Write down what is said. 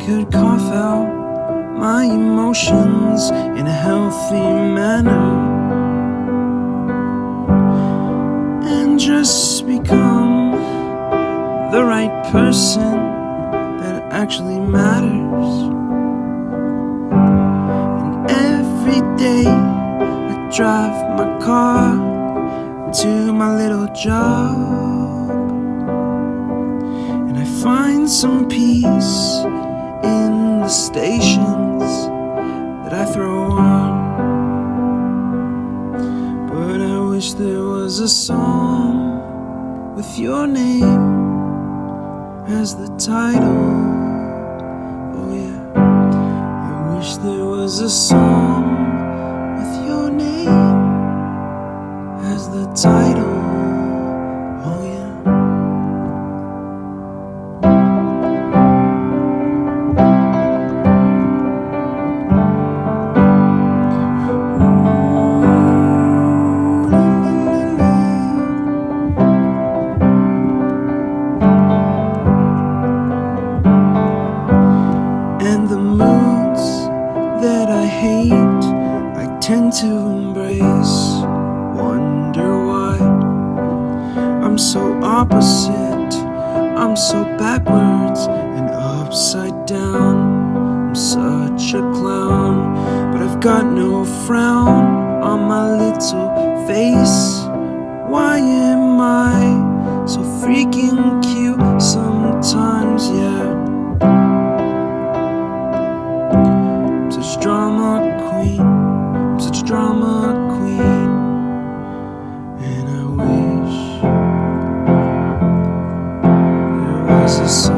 could cough out my emotions in a healthy manner and just become the right person that actually matters. And every day I drive my car to my little job, and I find some peace in the stations that I throw on. But I wish there was a song with your name as the title. Oh yeah, I wish there was a song with your name as the title. Oh yeah. And the moods that I hate, I tend to embrace. Wonder why I'm so opposite, I'm so backwards and upside down. I'm such a clown, but I've got no frown on my little face. Why am I so freaking cute sometimes, yeah? I'm such a drama queen, I'm such a drama queen. And I wish there was a song